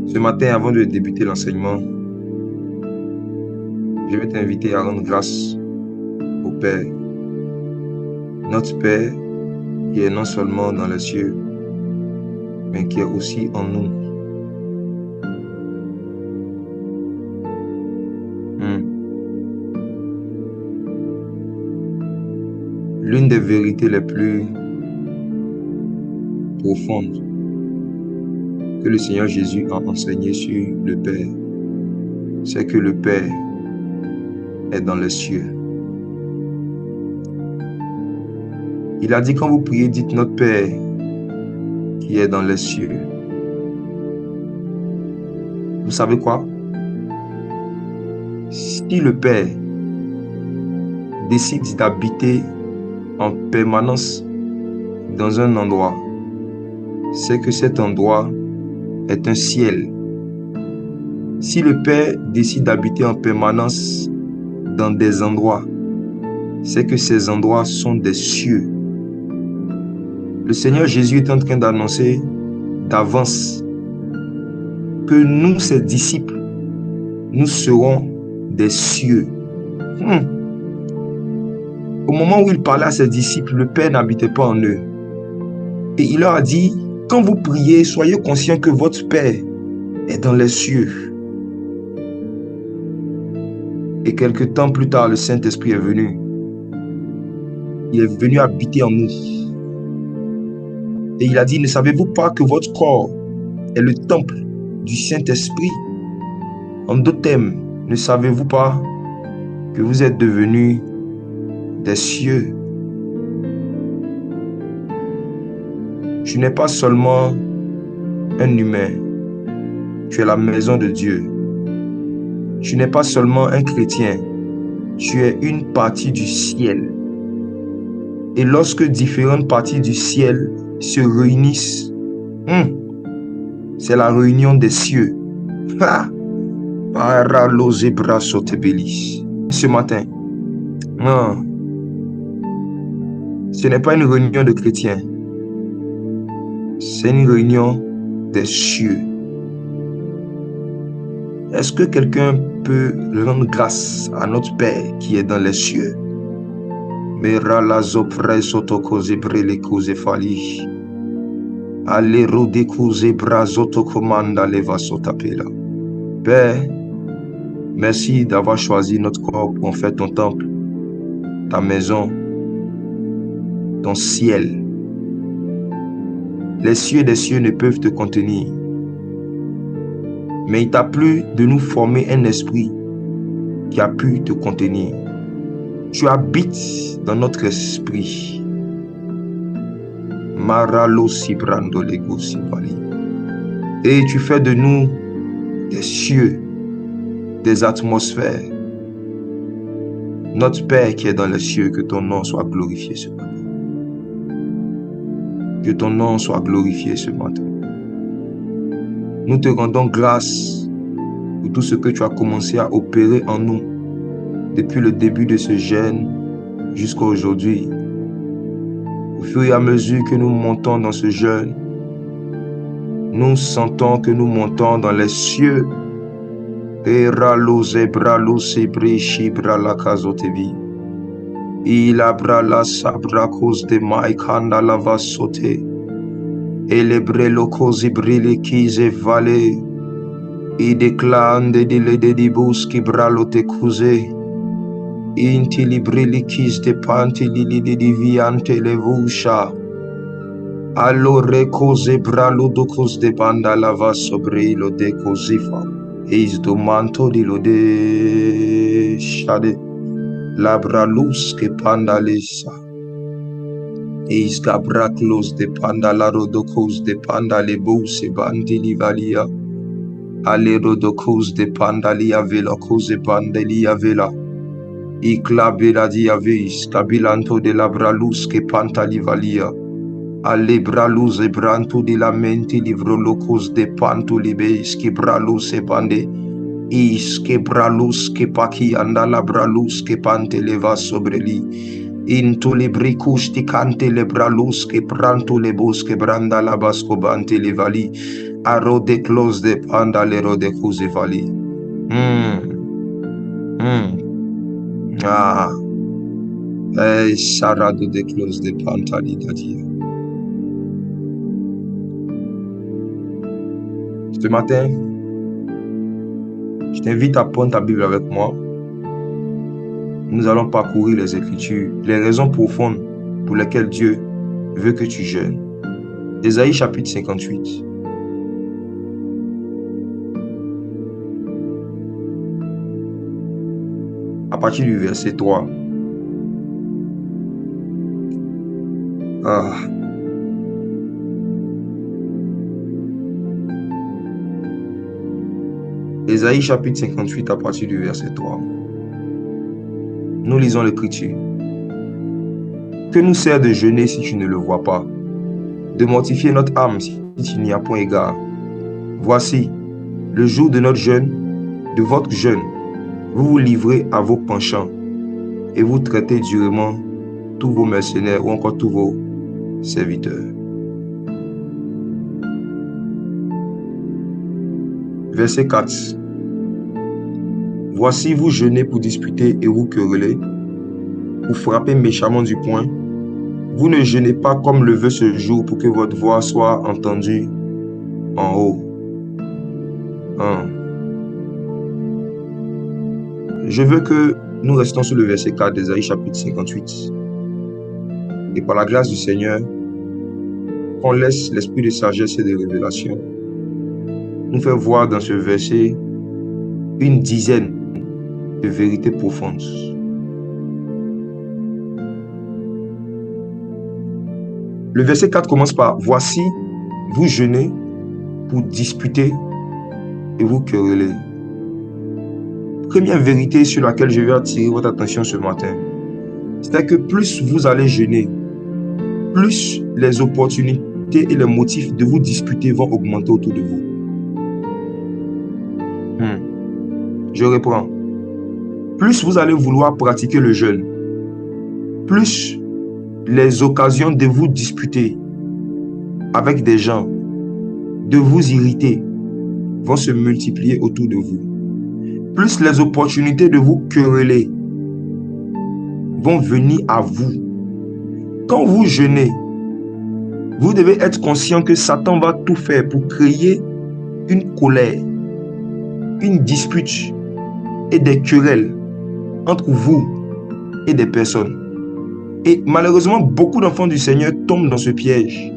Ce matin, avant de débuter l'enseignement, je vais t'inviter à rendre grâce au Père, notre Père qui est non seulement dans les cieux, mais qui est aussi en nous. L'une des vérités les plus profondes que le Seigneur Jésus a enseigné sur le Père, c'est que le Père est dans les cieux. Il a dit, quand vous priez, dites notre Père qui est dans les cieux. Vous savez quoi? Si le Père décide d'habiter en permanence dans un endroit, c'est que cet endroit est un ciel. Si le Père décide d'habiter en permanence dans des endroits, c'est que ces endroits sont des cieux. Le Seigneur Jésus est en train d'annoncer d'avance que nous, ses disciples, nous serons des cieux. Au moment où il parlait à ses disciples, le Père n'habitait pas en eux. Et il leur a dit, quand vous priez, soyez conscients que votre Père est dans les cieux. Et quelque temps plus tard, le Saint-Esprit est venu. Il est venu habiter en nous. Et il a dit, ne savez-vous pas que votre corps est le temple du Saint-Esprit? En d'autres termes, ne savez-vous pas que vous êtes devenus des cieux? Tu n'es pas seulement un humain, tu es la maison de Dieu. Tu n'es pas seulement un chrétien, tu es une partie du ciel. Et lorsque différentes parties du ciel se réunissent, c'est la réunion des cieux. Ce matin, ce n'est pas une réunion de chrétiens, c'est une réunion des cieux. Est-ce que quelqu'un peut rendre grâce à notre Père qui est dans les cieux? Père, merci d'avoir choisi notre corps pour en faire ton temple, ta maison, ton ciel. Les cieux des cieux ne peuvent te contenir. Mais il t'a plu de nous former un esprit qui a pu te contenir. Tu habites dans notre esprit. Et tu fais de nous des cieux, des atmosphères. Notre Père qui est dans les cieux, que ton nom soit glorifié ce matin. Que ton nom soit glorifié ce matin. Nous te rendons grâce pour tout ce que tu as commencé à opérer en nous depuis le début de ce jeûne jusqu'à aujourd'hui. Au fur et à mesure que nous montons dans ce jeûne, nous sentons que nous montons dans les cieux. Il abra la sabra cause de maïkanda la va sauter. Elebre lo così brille chise vale. I declande di le de dibus qui bralo te cuse. Inti librilli chis de panti li de diviante le vusha. Allora cose bralo do cos de banda la va sobre lo de cosifa. Is do manto di lo de shade. Labra luz que panda lesa. Eis gabraclos de panda la rodocos de panda le buse bandi livalia. Ale rodocos de panda lia vela cose pandelia vela. I clabela diavis cabilanto de la bralus que panta livalia. Ale bralus e branto di lamenti livro locos de panto libes que bralus e bande. Is que bralus que paki anda la bralus que pante leva sobre li. Into le bricus ti cante le bralus que pranto le bosque branda la basco bante le vali. Arode close de pandalero de Kuzevali. Ah. Sarado de close de pantali dadia. Ce matin, je t'invite à prendre ta Bible avec moi. Nous allons parcourir les Écritures, les raisons profondes pour lesquelles Dieu veut que tu jeûnes. Ésaïe chapitre 58. À partir du verset 3. Ésaïe chapitre 58 à partir du verset 3. Nous lisons l'Écriture. Que nous sert de jeûner si tu ne le vois pas, de mortifier notre âme si tu n'y as point égard. Voici, le jour de notre jeûne, de votre jeûne, vous vous livrez à vos penchants et vous traitez durement tous vos mercenaires ou encore tous vos serviteurs. Verset 4. Voici, vous jeûnez pour disputer et vous querellez, pour frapper méchamment du poing. Vous ne jeûnez pas comme le veut ce jour pour que votre voix soit entendue en haut. Je veux que nous restons sur le verset 4 d'Ésaïe chapitre 58. Et par la grâce du Seigneur, qu'on laisse l'esprit de sagesse et de révélation nous faire voir dans ce verset une dizaine de vérités profondes. Le verset 4 commence par « Voici, vous jeûnez pour disputer et vous querellez ». Première vérité sur laquelle je vais attirer votre attention ce matin, c'est que plus vous allez jeûner, plus les opportunités et les motifs de vous disputer vont augmenter autour de vous. Je reprends. Plus vous allez vouloir pratiquer le jeûne, plus les occasions de vous disputer avec des gens, de vous irriter, vont se multiplier autour de vous. Plus les opportunités de vous quereller vont venir à vous. Quand vous jeûnez, vous devez être conscient que Satan va tout faire pour créer une colère, une dispute et des querelles entre vous et des personnes. Et malheureusement, beaucoup d'enfants du Seigneur tombent dans ce piège.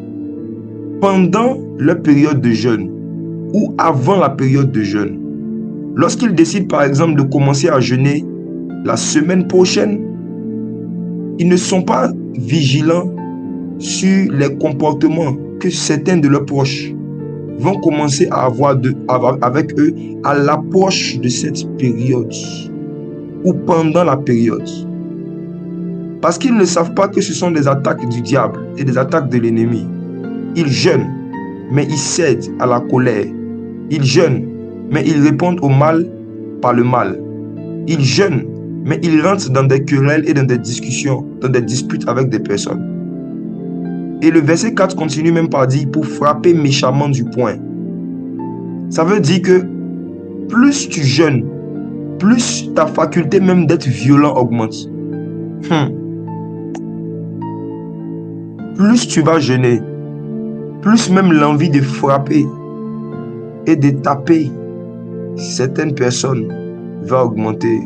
Pendant leur période de jeûne ou avant la période de jeûne, lorsqu'ils décident par exemple de commencer à jeûner la semaine prochaine, ils ne sont pas vigilants sur les comportements que certains de leurs proches vont commencer à avoir avec eux à l'approche de cette période ou pendant la période. Parce qu'ils ne savent pas que ce sont des attaques du diable et des attaques de l'ennemi. Ils jeûnent, mais ils cèdent à la colère. Ils jeûnent, mais ils répondent au mal par le mal. Ils jeûnent, mais ils rentrent dans des querelles et dans des discussions, dans des disputes avec des personnes. Et le verset 4 continue même par dire « pour frapper méchamment du poing ». Ça veut dire que plus tu jeûnes, plus ta faculté même d'être violent augmente. Plus tu vas jeûner, plus même l'envie de frapper et de taper certaines personnes va augmenter.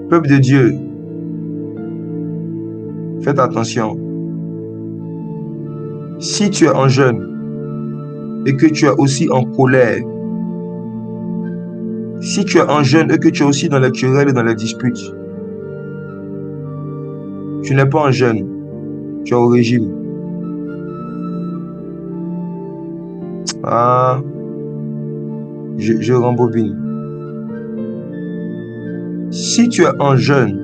Peuple de Dieu, faites attention. Si tu es en jeûne et que tu es aussi en colère, si tu es en jeûne et que tu es aussi dans les querelles et dans les disputes, tu n'es pas en jeûne, tu es au régime. Je rembobine. Si tu es en jeûne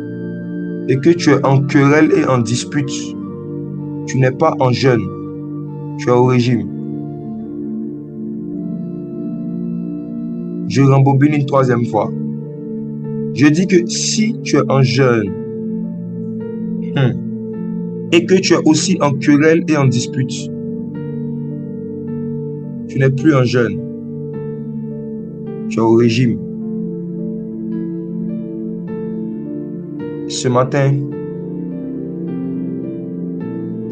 et que tu es en querelle et en dispute, tu n'es pas en jeûne, tu es au régime. Je rembobine une troisième fois. Je dis que si tu es en jeûne et que tu es aussi en querelle et en dispute, Tu n'es plus un jeûne. Tu es au régime. Ce matin,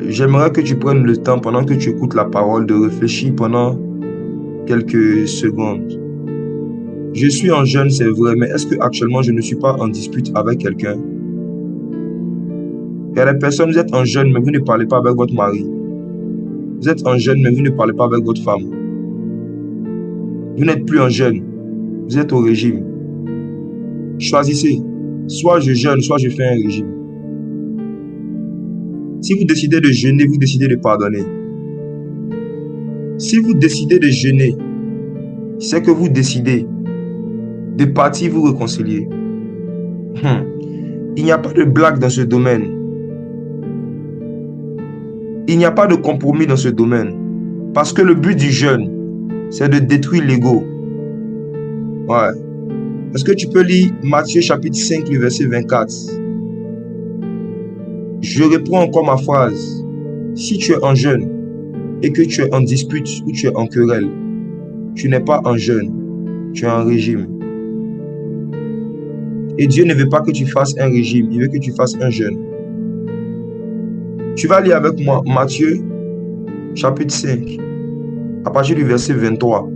j'aimerais que tu prennes le temps pendant que tu écoutes la parole de réfléchir pendant quelques secondes. Je suis en jeûne, c'est vrai, mais est-ce que actuellement je ne suis pas en dispute avec quelqu'un? Il y a des personnes, vous êtes en jeûne, mais vous ne parlez pas avec votre mari. Vous êtes en jeûne, mais vous ne parlez pas avec votre femme. Vous n'êtes plus en jeûne, vous êtes au régime. Choisissez, soit je jeûne, soit je fais un régime. Si vous décidez de jeûner, vous décidez de pardonner. Si vous décidez de jeûner, c'est que vous décidez de partir vous réconcilier. Il n'y a pas de blague dans ce domaine. Il n'y a pas de compromis dans ce domaine. Parce que le but du jeûne, c'est de détruire l'ego. Ouais. Est-ce que tu peux lire Matthieu chapitre 5, le verset 24? Je reprends encore ma phrase. Si tu es en jeûne et que tu es en dispute ou tu es en querelle, tu n'es pas en jeûne, tu es en régime. Et Dieu ne veut pas que tu fasses un régime, il veut que tu fasses un jeûne. Tu vas lire avec moi Matthieu chapitre 5, à partir du verset 23.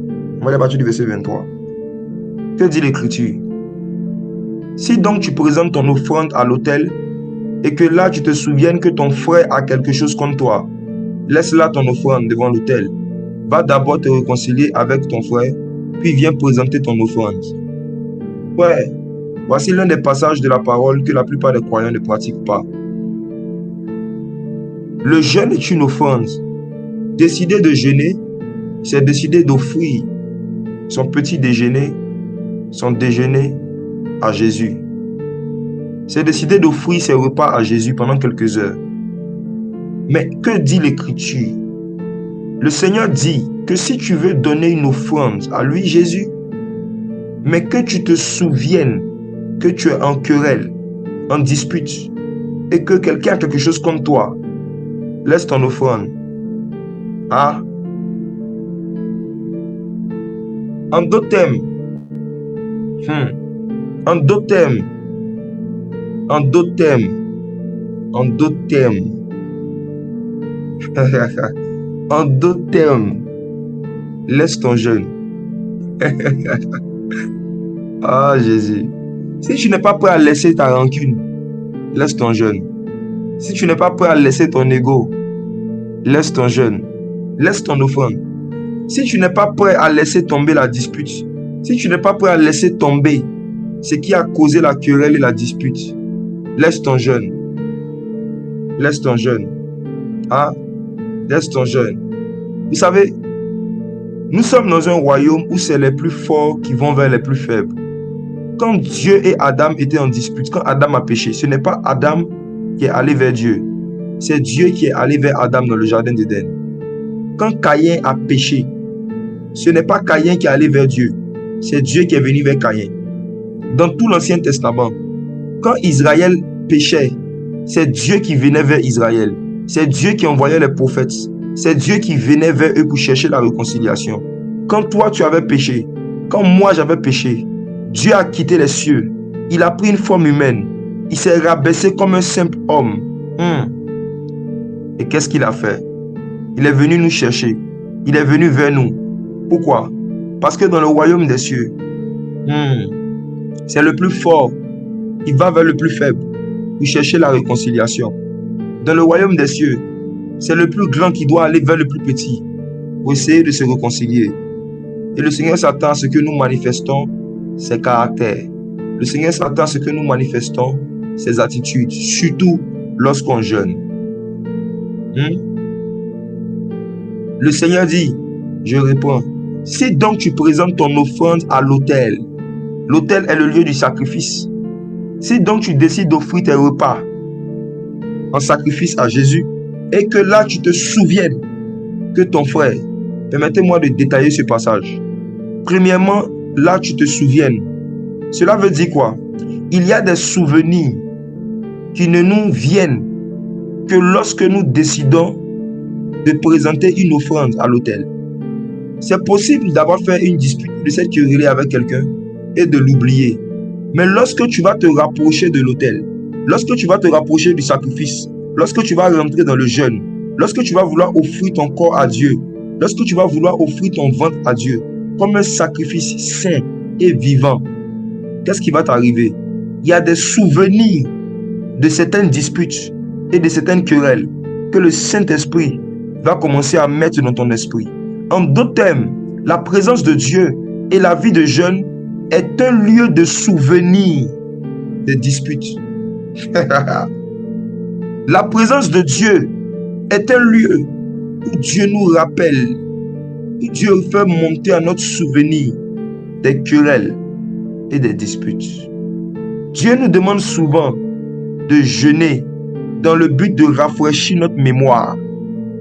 On va lire à partir du verset 23. Que dit l'Écriture? Si donc tu présentes ton offrande à l'autel et que là tu te souviennes que ton frère a quelque chose contre toi, laisse là ton offrande devant l'autel. Va d'abord te réconcilier avec ton frère, puis viens présenter ton offrande. Ouais, voici l'un des passages de la parole que la plupart des croyants ne pratiquent pas. Le jeûne est une offrande. Décider de jeûner, c'est décider d'offrir son petit déjeuner, son déjeuner à Jésus. C'est décider d'offrir ses repas à Jésus pendant quelques heures. Mais que dit l'Écriture? Le Seigneur dit que si tu veux donner une offrande à lui, Jésus, mais que tu te souviennes que tu es en querelle, en dispute, et que quelqu'un a quelque chose contre toi, laisse ton offrande. Ah. En d'autres termes, en d'autres termes, en d'autres termes, en d'autres termes, en d'autres termes, laisse ton jeûne. Ah, Jésus. Si tu n'es pas prêt à laisser ta rancune, laisse ton jeûne. Si tu n'es pas prêt à laisser ton ego, laisse ton jeûne. Laisse ton offrande. Si tu n'es pas prêt à laisser tomber la dispute, si tu n'es pas prêt à laisser tomber ce qui a causé la querelle et la dispute, laisse ton jeûne. Laisse ton jeûne. Ah, laisse ton jeûne. Vous savez, nous sommes dans un royaume où c'est les plus forts qui vont vers les plus faibles. Quand Dieu et Adam étaient en dispute, quand Adam a péché, ce n'est pas Adam qui est allé vers Dieu. C'est Dieu qui est allé vers Adam dans le jardin d'Éden. Quand Caïn a péché, ce n'est pas Caïn qui est allé vers Dieu. C'est Dieu qui est venu vers Caïn. Dans tout l'Ancien Testament, quand Israël péchait, c'est Dieu qui venait vers Israël. C'est Dieu qui envoyait les prophètes. C'est Dieu qui venait vers eux pour chercher la réconciliation. Quand toi tu avais péché, quand moi j'avais péché, Dieu a quitté les cieux. Il a pris une forme humaine. Il s'est rabaissé comme un simple homme. Et qu'est-ce qu'il a fait? Il est venu nous chercher. Il est venu vers nous. Pourquoi? Parce que dans le royaume des cieux, c'est le plus fort. Il va vers le plus faible pour chercher la réconciliation. Dans le royaume des cieux, c'est le plus grand qui doit aller vers le plus petit pour essayer de se réconcilier. Et le Seigneur s'attend à ce que nous manifestons ses caractères. Le Seigneur s'attend à ce que nous manifestons ses attitudes, surtout lorsqu'on jeûne. Le Seigneur dit, je réponds, si donc tu présentes ton offrande à l'autel, l'autel est le lieu du sacrifice. Si donc tu décides d'offrir tes repas en sacrifice à Jésus, et que là tu te souviennes que ton frère, permettez-moi de détailler ce passage. Premièrement, là tu te souviennes. Cela veut dire quoi? Il y a des souvenirs qui ne nous viennent que lorsque nous décidons de présenter une offrande à l'autel. C'est possible d'avoir fait une dispute, de s'être querellé avec quelqu'un et de l'oublier. Mais lorsque tu vas te rapprocher de l'autel, lorsque tu vas te rapprocher du sacrifice, lorsque tu vas rentrer dans le jeûne, lorsque tu vas vouloir offrir ton corps à Dieu, lorsque tu vas vouloir offrir ton ventre à Dieu, comme un sacrifice saint et vivant, qu'est-ce qui va t'arriver? Il y a des souvenirs de certaines disputes et de certaines querelles que le Saint-Esprit va commencer à mettre dans ton esprit. En d'autres termes, la présence de Dieu et la vie de jeûne est un lieu de souvenir des disputes. La présence de Dieu est un lieu où Dieu nous rappelle, où Dieu fait monter à notre souvenir des querelles et des disputes. Dieu nous demande souvent de jeûner dans le but de rafraîchir notre mémoire.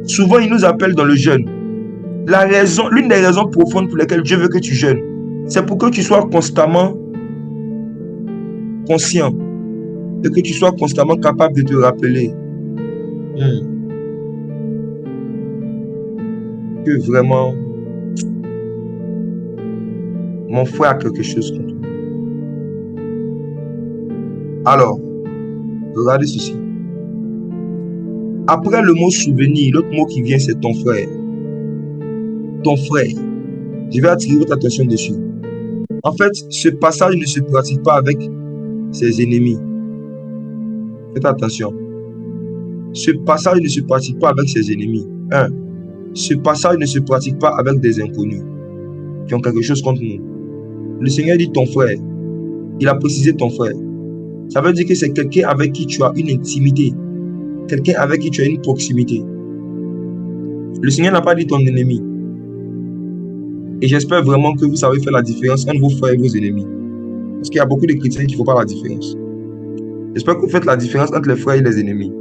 Souvent, il nous appelle dans le jeûne. L'une des raisons profondes pour lesquelles Dieu veut que tu jeûnes, c'est pour que tu sois constamment conscient et que tu sois constamment capable de te rappeler que vraiment mon frère a quelque chose contre moi. Alors, regardez ceci. Après le mot souvenir, l'autre mot qui vient, c'est ton frère. Ton frère. Je vais attirer votre attention dessus. En fait, ce passage ne se pratique pas avec ses ennemis. Faites attention. Ce passage ne se pratique pas avec ses ennemis. Ce passage ne se pratique pas avec des inconnus qui ont quelque chose contre nous. Le Seigneur dit ton frère. Il a précisé ton frère. Ça veut dire que c'est quelqu'un avec qui tu as une intimité. Quelqu'un avec qui tu as une proximité. Le Seigneur n'a pas dit ton ennemi. Et j'espère vraiment que vous savez faire la différence entre vos frères et vos ennemis. Parce qu'il y a beaucoup de chrétiens qui ne font pas la différence. J'espère que vous faites la différence entre les frères et les ennemis.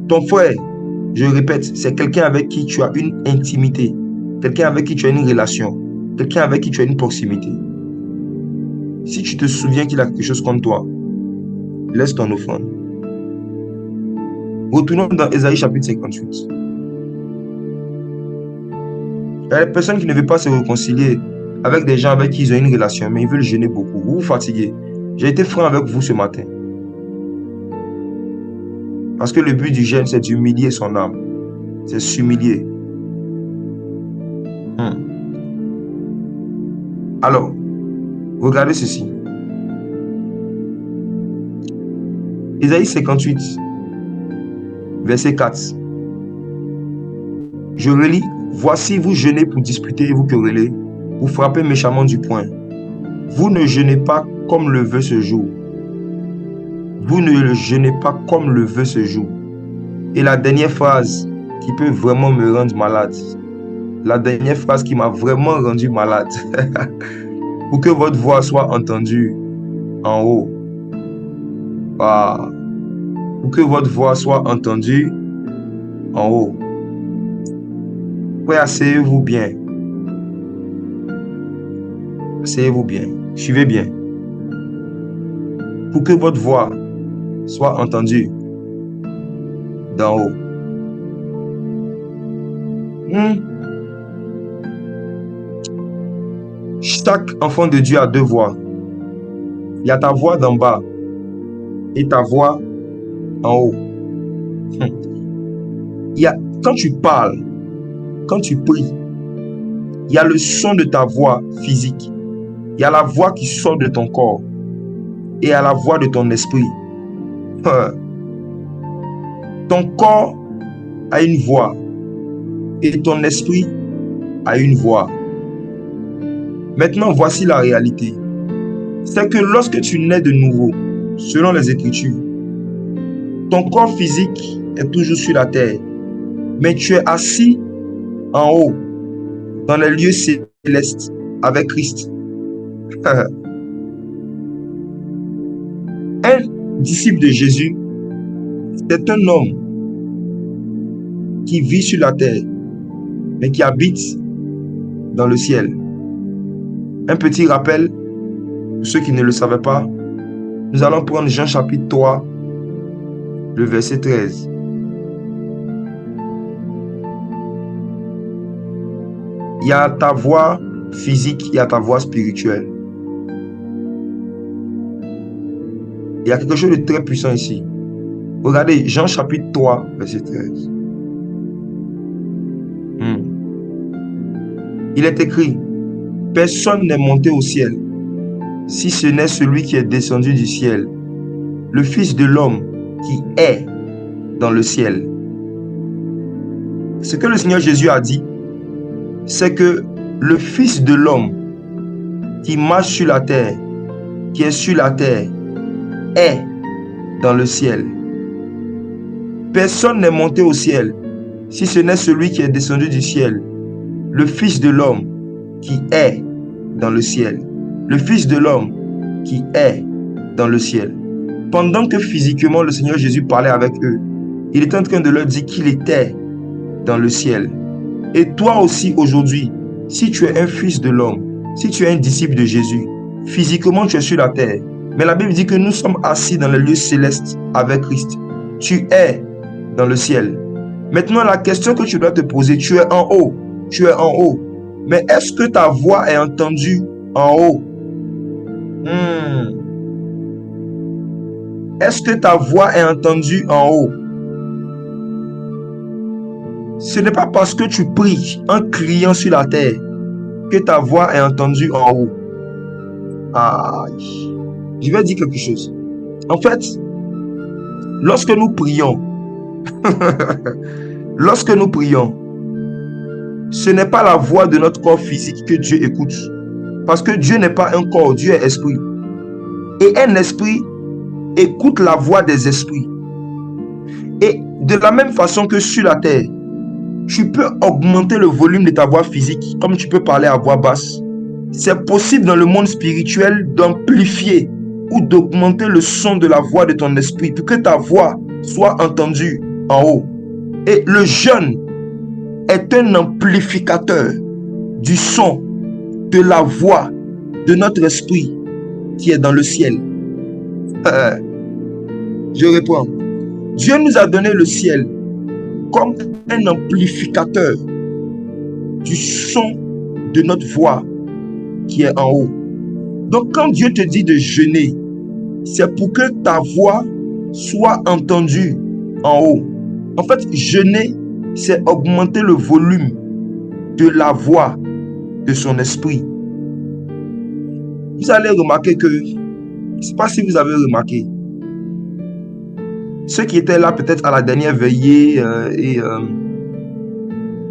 Ton frère, je répète, c'est quelqu'un avec qui tu as une intimité. Quelqu'un avec qui tu as une relation. Quelqu'un avec qui tu as une proximité. Si tu te souviens qu'il a quelque chose contre toi, laisse ton offrande. Retournons dans Ésaïe chapitre 58. Il y a des personnes qui ne veulent pas se réconcilier avec des gens avec qui ils ont une relation, mais ils veulent jeûner beaucoup. Vous vous fatiguez. J'ai été franc avec vous ce matin. Parce que le but du jeûne, c'est d'humilier son âme. C'est s'humilier. Alors, regardez ceci. Ésaïe 58, verset 4. Je relis. Voici, vous jeûnez pour disputer et vous querellez, vous frappez méchamment du poing. Vous ne jeûnez pas comme le veut ce jour. Vous ne le jeûnez pas comme le veut ce jour. Et la dernière phrase qui peut vraiment me rendre malade. La dernière phrase qui m'a vraiment rendu malade. Pour que votre voix soit entendue en haut. Pour que votre voix soit entendue en haut. Ouais, asseyez-vous bien. Asseyez-vous bien. Suivez bien. Pour que votre voix soit entendue d'en haut. Chaque enfant de Dieu a deux voix. Il y a ta voix d'en bas et ta voix en haut. Quand tu parles, quand tu pries, il y a le son de ta voix physique. Il y a la voix qui sort de ton corps. Et il y a la voix de ton esprit. Ton corps a une voix. Et ton esprit a une voix. Maintenant, voici la réalité. C'est que lorsque tu nais de nouveau, selon les Écritures, ton corps physique est toujours sur la terre. Mais tu es assis en haut, dans les lieux célestes, avec Christ. Un disciple de Jésus, c'est un homme qui vit sur la terre, mais qui habite dans le ciel. Un petit rappel, pour ceux qui ne le savaient pas, nous allons prendre Jean chapitre 3, le verset 13. Il y a ta voix physique, il y a ta voix spirituelle. Il y a quelque chose de très puissant ici. Regardez, Jean chapitre 3, verset 13. Il est écrit, personne n'est monté au ciel, si ce n'est celui qui est descendu du ciel, le Fils de l'homme qui est dans le ciel. Ce que le Seigneur Jésus a dit, c'est que le Fils de l'homme qui marche sur la terre, qui est sur la terre, est dans le ciel. Personne n'est monté au ciel, si ce n'est celui qui est descendu du ciel, le Fils de l'homme qui est dans le ciel. Le Fils de l'homme qui est dans le ciel. Pendant que physiquement le Seigneur Jésus parlait avec eux, il était en train de leur dire qu'il était dans le ciel. Et toi aussi aujourd'hui, si tu es un fils de l'homme, si tu es un disciple de Jésus, physiquement tu es sur la terre, mais la Bible dit que nous sommes assis dans les lieux célestes avec Christ. Tu es dans le ciel. Maintenant, la question que tu dois te poser, tu es en haut. Tu es en haut. Mais est-ce que ta voix est entendue en haut? Est-ce que ta voix est entendue en haut? Ce n'est pas parce que tu pries en criant sur la terre que ta voix est entendue en haut. Je vais dire quelque chose. En fait, lorsque nous prions, ce n'est pas la voix de notre corps physique que Dieu écoute. Parce que Dieu n'est pas un corps, Dieu est esprit. Et un esprit écoute la voix des esprits. Et de la même façon que sur la terre, tu peux augmenter le volume de ta voix physique, comme tu peux parler à voix basse. C'est possible dans le monde spirituel d'amplifier ou d'augmenter le son de la voix de ton esprit pour que ta voix soit entendue en haut. Et le jeûne est un amplificateur du son de la voix de notre esprit qui est dans le ciel. Je réponds. Dieu nous a donné le ciel comme un amplificateur du son de notre voix qui est en haut. Donc quand Dieu te dit de jeûner, c'est pour que ta voix soit entendue en haut. En fait, jeûner, c'est augmenter le volume de la voix de son esprit. Vous allez remarquer que, je ne sais pas si vous avez remarqué, ceux qui étaient là peut-être à la dernière veillée et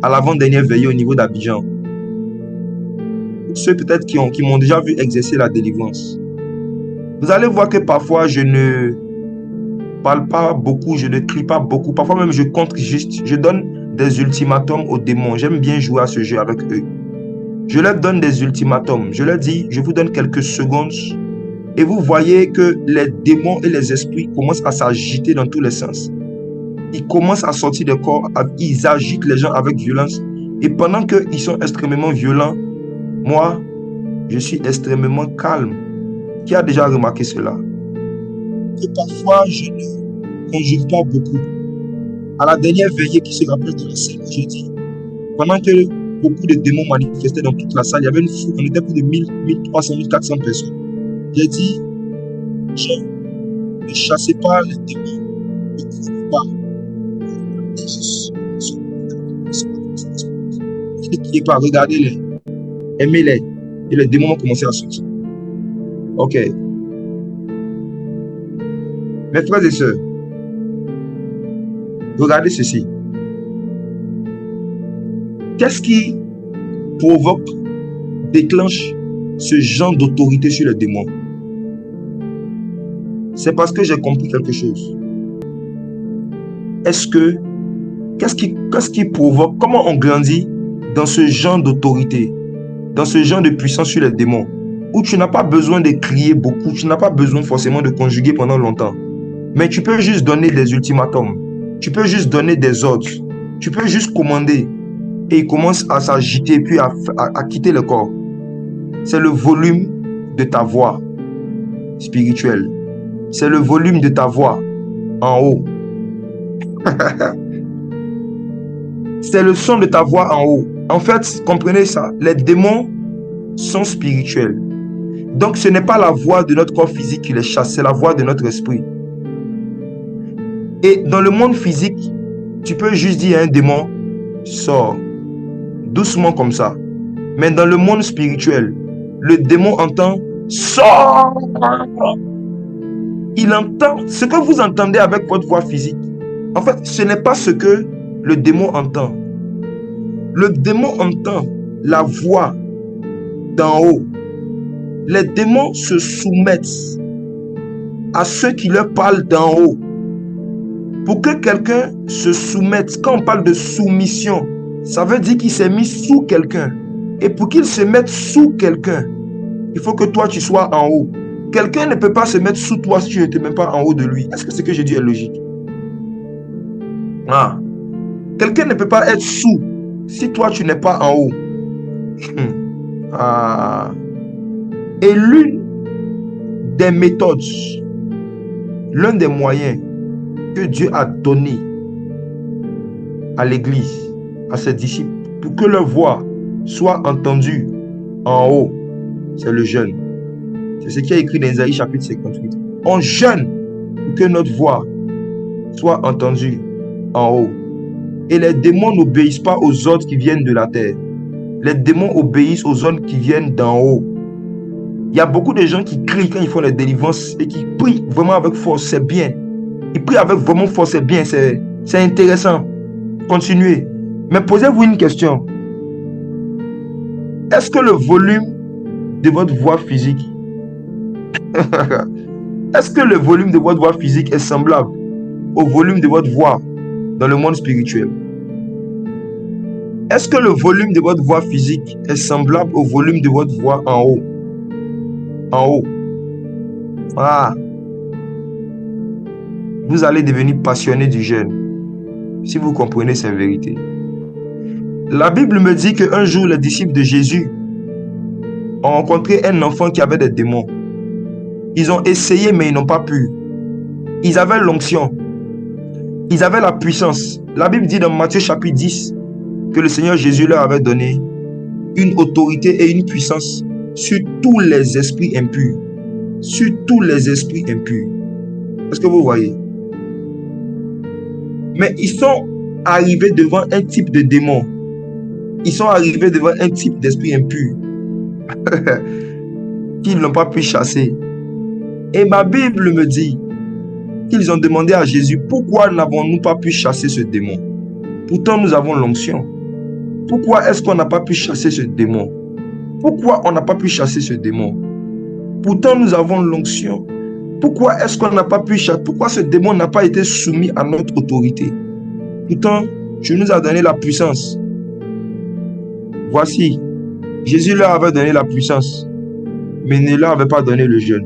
à l'avant-dernière veillée au niveau d'Abidjan, ceux peut-être qui m'ont déjà vu exercer la délivrance, vous allez voir que parfois je ne parle pas beaucoup, je ne crie pas beaucoup, parfois même je contre juste, je donne des ultimatums aux démons. J'aime bien jouer à ce jeu avec eux. Je leur donne des ultimatums, je leur dis, je vous donne quelques secondes et vous voyez que les démons et les esprits commencent à s'agiter dans tous les sens. Ils commencent à sortir des corps, ils agitent les gens avec violence. Et pendant qu'ils sont extrêmement violents, moi, je suis extrêmement calme. Qui a déjà remarqué cela? Que parfois, je ne conjure pas beaucoup. À la dernière veillée qui se rappelle de la scène, j'ai dit, pendant que beaucoup de démons manifestaient dans toute la salle, il y avait une foule, on était plus de 1000, 1300, 1400 personnes. J'ai dit, ne chassez pas les démons, ne courez pas. Ne criez pas, regardez-les, aimez-les. Et les démons ont commencé à sortir. Ok. Mes frères et sœurs, regardez ceci. Qu'est-ce qui provoque, déclenche ce genre d'autorité sur les démons? C'est parce que j'ai compris quelque chose. Qu'est-ce qui provoque, comment on grandit dans ce genre d'autorité, dans ce genre de puissance sur les démons, où tu n'as pas besoin de crier beaucoup, tu n'as pas besoin forcément de conjuguer pendant longtemps, mais tu peux juste donner des ultimatums, tu peux juste donner des ordres, tu peux juste commander, et il commence à s'agiter puis à quitter le corps. C'est le volume de ta voix spirituelle. C'est le volume de ta voix en haut. C'est le son de ta voix en haut. En fait, comprenez ça, les démons sont spirituels. Donc, ce n'est pas la voix de notre corps physique qui les chasse, c'est la voix de notre esprit. Et dans le monde physique, tu peux juste dire à un démon, sors, doucement comme ça. Mais dans le monde spirituel, le démon entend, sors. Il entend ce que vous entendez avec votre voix physique. En fait, ce n'est pas ce que le démon entend. Le démon entend la voix d'en haut. Les démons se soumettent à ceux qui leur parlent d'en haut. Pour que quelqu'un se soumette, quand on parle de soumission, ça veut dire qu'il s'est mis sous quelqu'un. Et pour qu'il se mette sous quelqu'un, il faut que toi tu sois en haut. Quelqu'un ne peut pas se mettre sous toi si tu n'es même pas en haut de lui. Est-ce que ce que je dis est logique? Ah. Quelqu'un ne peut pas être sous si toi tu n'es pas en haut. Ah. Et l'une des méthodes, l'un des moyens que Dieu a donné à l'Église, à ses disciples, pour que leur voix soit entendue en haut, c'est le jeûne. C'est ce qui est écrit dans Isaïe chapitre 58. On jeûne pour que notre voix soit entendue en haut. Et les démons n'obéissent pas aux ordres qui viennent de la terre. Les démons obéissent aux ordres qui viennent d'en haut. Il y a beaucoup de gens qui crient quand ils font les délivrances et qui prient vraiment avec force, c'est bien. Ils prient avec vraiment force, c'est bien, c'est intéressant. Continuez. Mais posez-vous une question. Est-ce que le volume de votre voix physique, est-ce que le volume de votre voix physique est semblable au volume de votre voix dans le monde spirituel? Est-ce que le volume de votre voix physique est semblable au volume de votre voix en haut? En haut. Ah. Vous allez devenir passionné du jeûne si vous comprenez ces vérités. La Bible me dit qu'un jour, les disciples de Jésus ont rencontré un enfant qui avait des démons. Ils ont essayé, mais ils n'ont pas pu. Ils avaient l'onction. Ils avaient la puissance. La Bible dit dans Matthieu chapitre 10 que le Seigneur Jésus leur avait donné une autorité et une puissance sur tous les esprits impurs. Sur tous les esprits impurs. Est-ce que vous voyez? Mais ils sont arrivés devant un type de démon. Ils sont arrivés devant un type d'esprit impur qu'ils n'ont pas pu chasser. Et ma Bible me dit qu'ils ont demandé à Jésus, pourquoi n'avons-nous pas pu chasser ce démon? Pourtant nous avons l'onction. Pourquoi est-ce qu'on n'a pas pu chasser ce démon? Pourquoi on n'a pas pu chasser ce démon? Pourtant nous avons l'onction. Pourquoi est-ce qu'on n'a pas pu chasser? Pourquoi ce démon n'a pas été soumis à notre autorité? Pourtant, Dieu nous a donné la puissance. Voici, Jésus leur avait donné la puissance, mais ne leur avait pas donné le jeûne.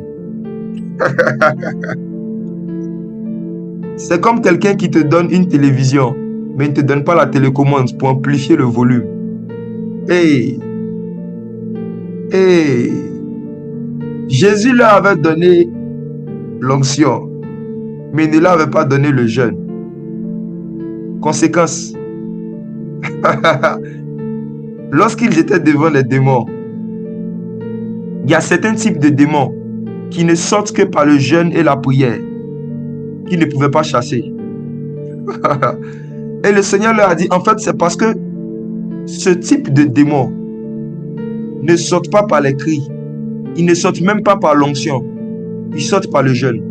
C'est comme quelqu'un qui te donne une télévision, mais il ne te donne pas la télécommande pour amplifier le volume. Hey! Hey! Jésus leur avait donné l'onction, mais il ne leur avait pas donné le jeûne. Conséquence. Lorsqu'ils étaient devant les démons, il y a certains types de démons qui ne sortent que par le jeûne et la prière, qu'ils ne pouvaient pas chasser. Et le Seigneur leur a dit, en fait, c'est parce que ce type de démons ne sortent pas par les cris, ils ne sortent même pas par l'onction, ils sortent par le jeûne.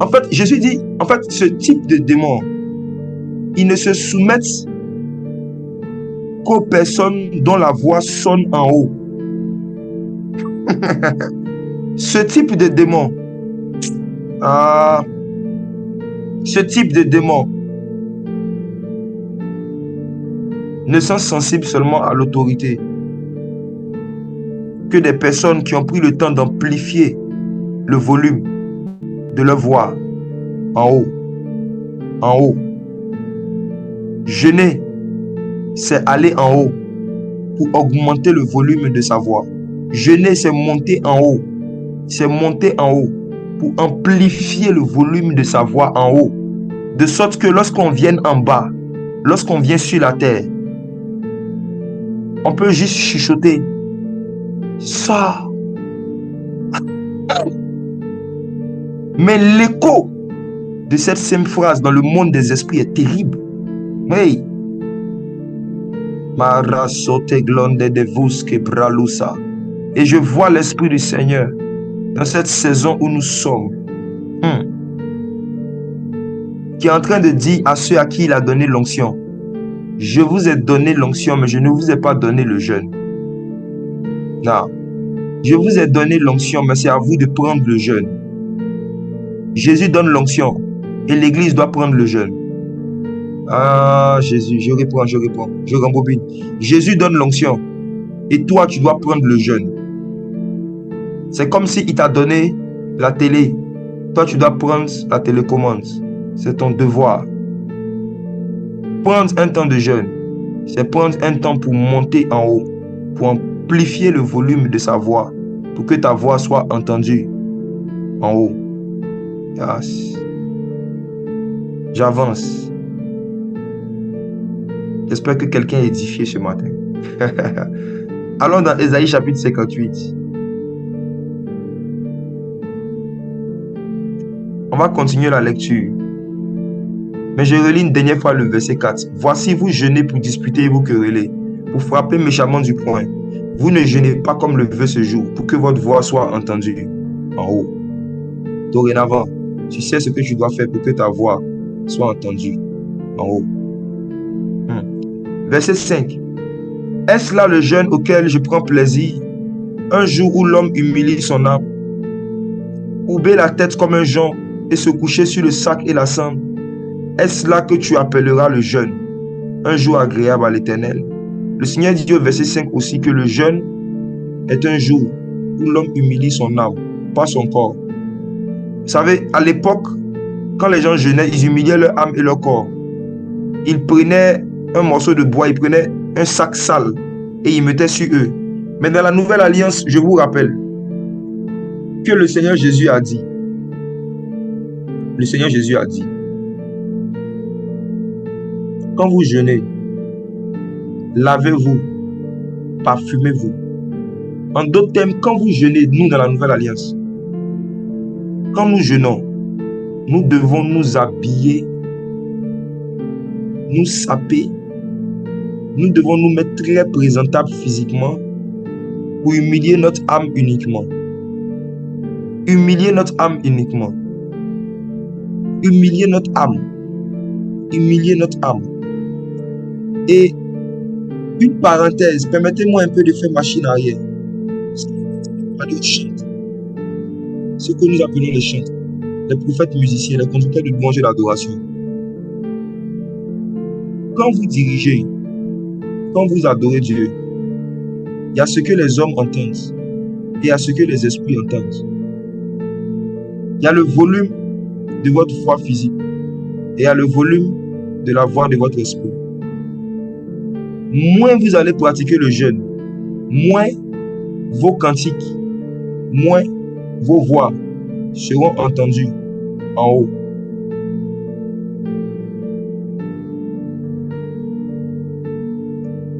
En fait, Jésus dit, en fait, ce type de démons, ils ne se soumettent qu'aux personnes dont la voix sonne en haut. Ce type de démon, ce type de démon ne sont sensibles seulement à l'autorité que des personnes qui ont pris le temps d'amplifier le volume de leur voix en haut. En haut. Jeûner, c'est aller en haut pour augmenter le volume de sa voix. Jeûner, c'est monter en haut. C'est monter en haut pour amplifier le volume de sa voix en haut. De sorte que lorsqu'on vient en bas, lorsqu'on vient sur la terre, On peut juste chuchoter. Ça. Mais l'écho de cette simple phrase dans le monde des esprits est terrible. Hey. Et je vois l'Esprit du Seigneur dans cette saison où nous sommes, qui est en train de dire à ceux à qui il a donné l'onction, je vous ai donné l'onction, mais je ne vous ai pas donné le jeûne. Non. Je vous ai donné l'onction, mais c'est à vous de prendre le jeûne. Jésus donne l'onction et l'Église doit prendre le jeûne. Ah, Jésus, je reprends, je rembobine. Jésus donne l'onction et toi, tu dois prendre le jeûne. C'est comme s'il t'a donné la télé. Toi, tu dois prendre la télécommande. C'est ton devoir. Prendre un temps de jeûne, c'est prendre un temps pour monter en haut, pour amplifier le volume de sa voix, pour que ta voix soit entendue en haut. Yes. J'avance. J'espère que quelqu'un est édifié ce matin. Allons dans Ésaïe chapitre 58. On va continuer la lecture. Mais je relis une dernière fois le verset 4. Voici, vous jeûnez pour disputer et vous querellez, pour frapper méchamment du poing. Vous ne jeûnez pas comme le veut ce jour, pour que votre voix soit entendue en haut. Dorénavant, tu sais ce que tu dois faire pour que ta voix soit entendue en haut. Verset 5. Est-ce là le jeûne auquel je prends plaisir, un jour où l'homme humilie son âme, courber la tête comme un jonc et se coucher sur le sac et la cendre? Est-ce là que tu appelleras le jeûne, un jour agréable à l'Éternel? Le Seigneur dit au verset 5 aussi que le jeûne est un jour où l'homme humilie son âme, pas son corps. Vous savez, à l'époque, quand les gens jeûnaient, ils humiliaient leur âme et leur corps. Ils prenaient un morceau de bois, ils prenaient un sac sale et ils mettaient sur eux. Mais dans la nouvelle alliance, je vous rappelle que le Seigneur Jésus a dit, quand vous jeûnez, lavez-vous, parfumez-vous. En d'autres termes, quand vous jeûnez, nous dans la nouvelle alliance, quand nous jeûnons, nous devons nous habiller, nous saper, nous devons nous mettre très présentables physiquement pour humilier notre âme uniquement. Humilier notre âme uniquement. Humilier notre âme. Humilier notre âme. Et une parenthèse, permettez-moi un peu de faire machine arrière. Ce que nous appelons les chants, les prophètes musiciens, les conducteurs de louange et d'adoration. Quand vous dirigez, quand vous adorez Dieu, il y a ce que les hommes entendent et il y a ce que les esprits entendent. Il y a le volume de votre voix physique et il y a le volume de la voix de votre esprit. Moins vous allez pratiquer le jeûne, moins vos cantiques, moins vos voix seront entendues en haut.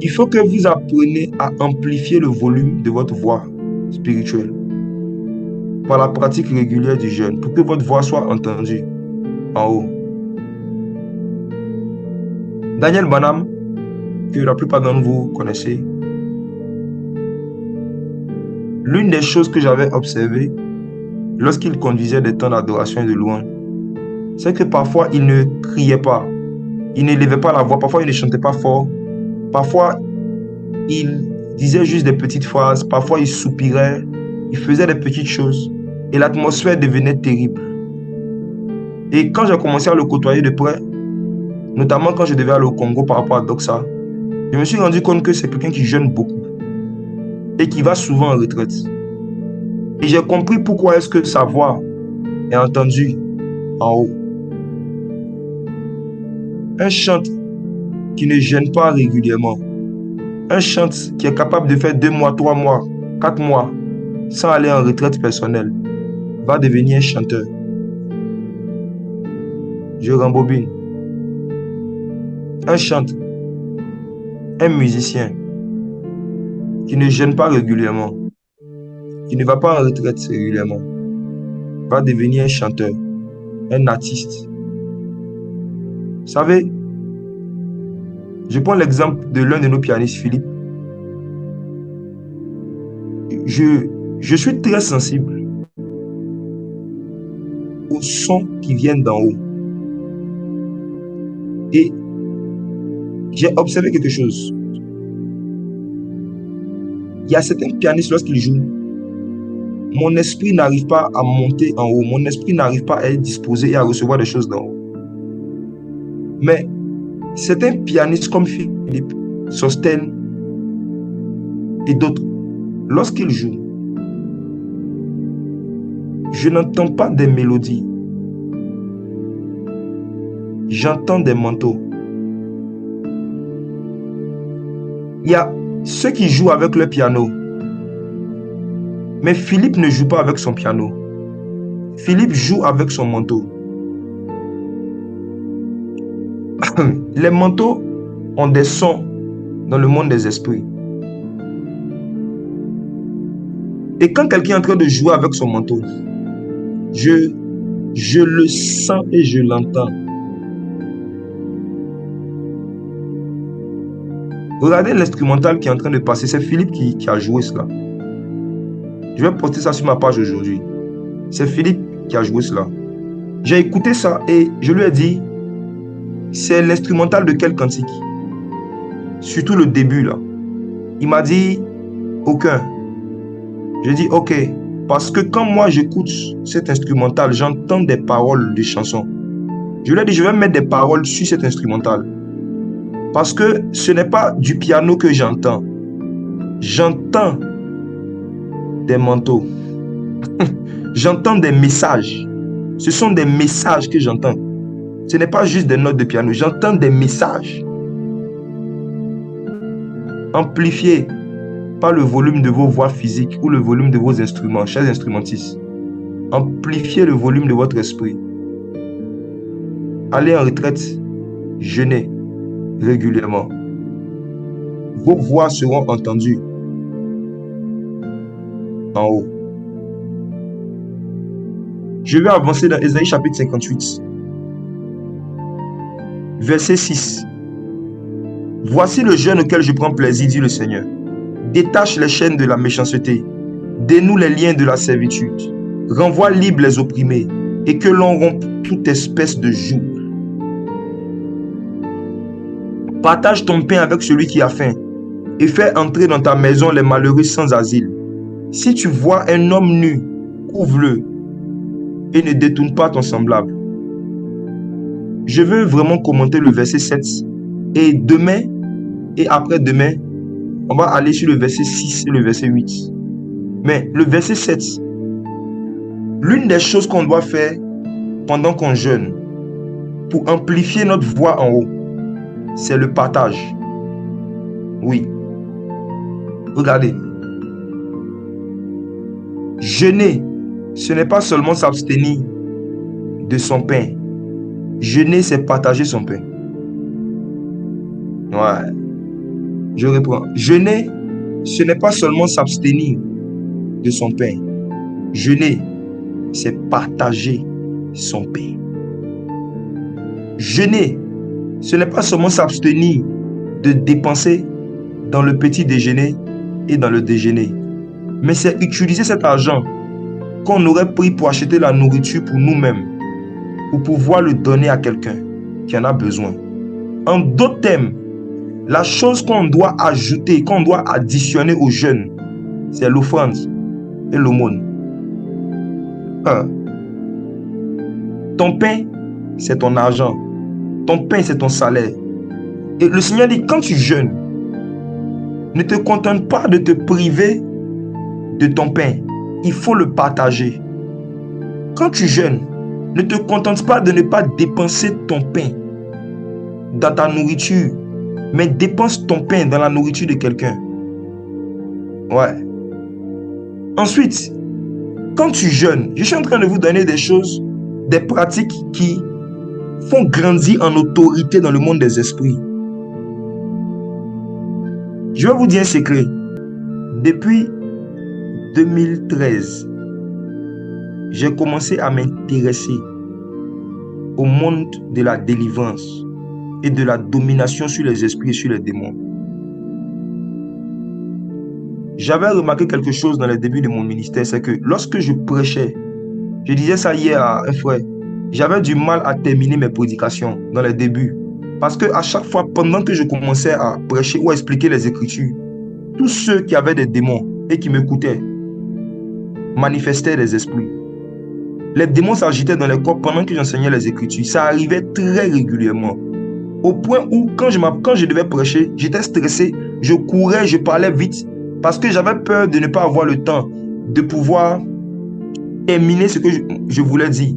Il faut que vous appreniez à amplifier le volume de votre voix spirituelle par la pratique régulière du jeûne pour que votre voix soit entendue en haut. Daniel Branham, que la plupart d'entre vous connaissez, l'une des choses que j'avais observées lorsqu'il conduisait des temps d'adoration et de louange, c'est que parfois il ne criait pas, il n'élevait pas la voix, parfois il ne chantait pas fort, parfois il disait juste des petites phrases, parfois il soupirait, il faisait des petites choses et l'atmosphère devenait terrible. Et quand j'ai commencé à le côtoyer de près, notamment quand je devais aller au Congo par rapport à Doxa, je me suis rendu compte que c'est quelqu'un qui jeûne beaucoup et qui va souvent en retraite. Et j'ai compris pourquoi est-ce que sa voix est entendue en haut. Un chanteur qui ne jeûne pas régulièrement, un chanteur qui est capable de faire 2 mois, 3 mois, 4 mois sans aller en retraite personnelle, va devenir un chanteur. Je rembobine. Un chanteur, un musicien qui ne jeûne pas régulièrement, qui ne va pas en retraite régulièrement, va devenir un chanteur, un artiste. Vous savez, je prends l'exemple de l'un de nos pianistes, Philippe. Je suis très sensible aux sons qui viennent d'en haut. Et j'ai observé quelque chose. Il y a certains pianistes, lorsqu'ils jouent, mon esprit n'arrive pas à monter en haut. Mon esprit n'arrive pas à être disposé et à recevoir des choses d'en haut. Mais certains pianistes comme Philippe, Sostène et d'autres, lorsqu'ils jouent, je n'entends pas des mélodies. J'entends des manteaux. Il y a ceux qui jouent avec le piano. Mais Philippe ne joue pas avec son piano. Philippe joue avec son manteau. Les manteaux ont des sons dans le monde des esprits. Et quand quelqu'un est en train de jouer avec son manteau, je le sens et je l'entends. Regardez l'instrumental qui est en train de passer. C'est Philippe qui a joué cela. Je vais poster ça sur ma page aujourd'hui. C'est Philippe qui a joué cela. J'ai écouté ça et je lui ai dit, c'est l'instrumental de quel cantique? Surtout le début là. Il m'a dit, aucun. J'ai dit, ok. Parce que quand moi j'écoute cet instrumental, j'entends des paroles de chansons. Je lui ai dit, je vais mettre des paroles sur cet instrumental. Parce que ce n'est pas du piano que j'entends. J'entends des manteaux. J'entends des messages. Ce sont des messages que j'entends. Ce n'est pas juste des notes de piano. J'entends des messages. Amplifiés par le volume de vos voix physiques ou le volume de vos instruments, chers instrumentistes. Amplifiez le volume de votre esprit. Allez en retraite. Jeûnez régulièrement. Vos voix seront entendues en haut. Je vais avancer dans Ésaïe chapitre 58. Verset 6. Voici le jeûne auquel je prends plaisir, dit le Seigneur. Détache les chaînes de la méchanceté, dénoue les liens de la servitude, renvoie libres les opprimés, et que l'on rompe toute espèce de joug. Partage ton pain avec celui qui a faim, et fais entrer dans ta maison les malheureux sans asile. Si tu vois un homme nu, couvre-le, et ne détourne pas ton semblable. Je veux vraiment commenter le verset 7. Et demain, et après-demain, on va aller sur le verset 6 et le verset 8. Mais le verset 7, l'une des choses qu'on doit faire pendant qu'on jeûne, pour amplifier notre voix en haut, c'est le partage. Oui. Regardez. Jeûner, ce n'est pas seulement s'abstenir de son pain. Jeûner, c'est partager son pain. Ouais. Je reprends. Jeûner, ce n'est pas seulement s'abstenir de son pain. Jeûner, c'est partager son pain. Jeûner, ce n'est pas seulement s'abstenir de dépenser dans le petit déjeuner et dans le déjeuner, mais c'est utiliser cet argent qu'on aurait pris pour acheter la nourriture pour nous-mêmes, pour pouvoir le donner à quelqu'un qui en a besoin. En d'autres termes, la chose qu'on doit ajouter, qu'on doit additionner au jeûne, c'est l'offrande et l'aumône. Ton pain, c'est ton argent. Ton pain, c'est ton salaire. Et le Seigneur dit, quand tu jeûnes, ne te contente pas de te priver de ton pain. Il faut le partager. Quand tu jeûnes, ne te contente pas de ne pas dépenser ton pain dans ta nourriture, mais dépense ton pain dans la nourriture de quelqu'un. Ouais. Ensuite, quand tu jeûnes, je suis en train de vous donner des choses, des pratiques qui font grandir en autorité dans le monde des esprits. Je vais vous dire un secret. Depuis 2013, j'ai commencé à m'intéresser au monde de la délivrance et de la domination sur les esprits et sur les démons. J'avais remarqué quelque chose dans les débuts de mon ministère, c'est que lorsque je prêchais, je disais ça hier à un frère, j'avais du mal à terminer mes prédications dans les débuts. Parce que à chaque fois, pendant que je commençais à prêcher ou à expliquer les Écritures, tous ceux qui avaient des démons et qui m'écoutaient manifestaient des esprits. Les démons s'agitaient dans les corps pendant que j'enseignais les Écritures. Ça arrivait très régulièrement. Au point où, quand je devais prêcher, j'étais stressé, je courais, je parlais vite, parce que j'avais peur de ne pas avoir le temps de pouvoir terminer ce que je voulais dire.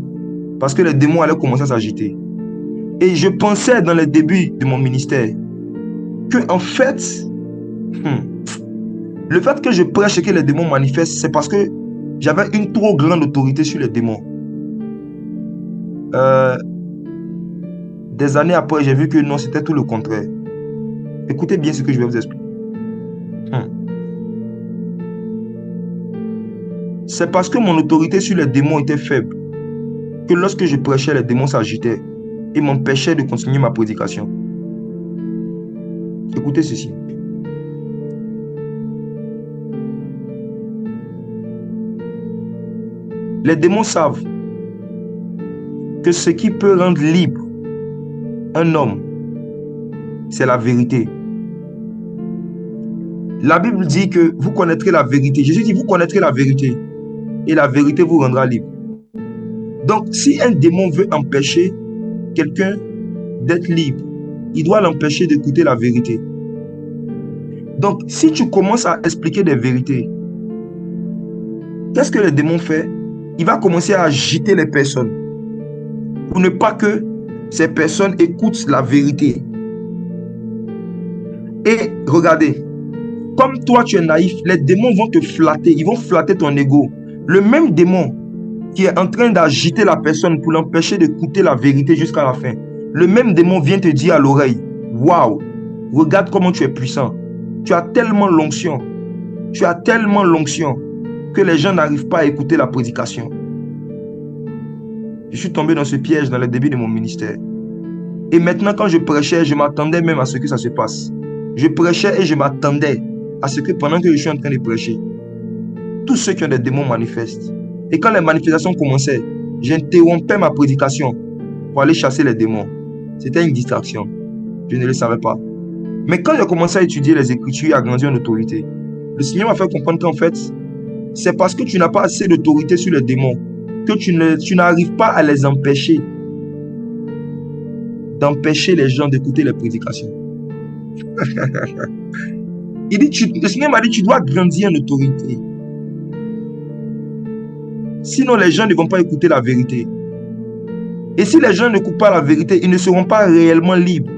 Parce que les démons allaient commencer à s'agiter. Et je pensais dans les débuts de mon ministère que, en fait, le fait que je prêche et que les démons manifestent, c'est parce que j'avais une trop grande autorité sur les démons. Des années après, j'ai vu que non, c'était tout le contraire. Écoutez bien ce que je vais vous expliquer. C'est parce que mon autorité sur les démons était faible que lorsque je prêchais, les démons s'agitaient et m'empêchaient de continuer ma prédication. Écoutez ceci. Les démons savent que ce qui peut rendre libre un homme, c'est la vérité. La Bible dit que vous connaîtrez la vérité. Jésus dit, vous connaîtrez la vérité et la vérité vous rendra libre. Donc, si un démon veut empêcher quelqu'un d'être libre, il doit l'empêcher d'écouter la vérité. Donc, si tu commences à expliquer des vérités, qu'est-ce que le démon fait? Il va commencer à agiter les personnes pour ne pas que ces personnes écoutent la vérité. Et regardez, comme toi tu es naïf, les démons vont te flatter, ils vont flatter ton ego. Le même démon qui est en train d'agiter la personne pour l'empêcher d'écouter la vérité jusqu'à la fin, le même démon vient te dire à l'oreille, waouh, regarde comment tu es puissant. Tu as tellement l'onction. Tu as tellement l'onction que les gens n'arrivent pas à écouter la prédication. Je suis tombé dans ce piège dans le début de mon ministère. Et maintenant, quand je prêchais, je m'attendais même à ce que ça se passe. Je prêchais et je m'attendais à ce que pendant que je suis en train de prêcher, tous ceux qui ont des démons manifestent. Et quand les manifestations commençaient, j'interrompais ma prédication pour aller chasser les démons. C'était une distraction. Je ne le savais pas. Mais quand j'ai commencé à étudier les Écritures et à grandir en autorité, le Seigneur m'a fait comprendre qu'en fait, c'est parce que tu n'as pas assez d'autorité sur les démons que tu n'arrives pas à les empêcher d'empêcher les gens d'écouter les prédications. Le Seigneur m'a dit, tu dois grandir en autorité. Sinon, les gens ne vont pas écouter la vérité. Et si les gens n'écoutent pas la vérité, ils ne seront pas réellement libres.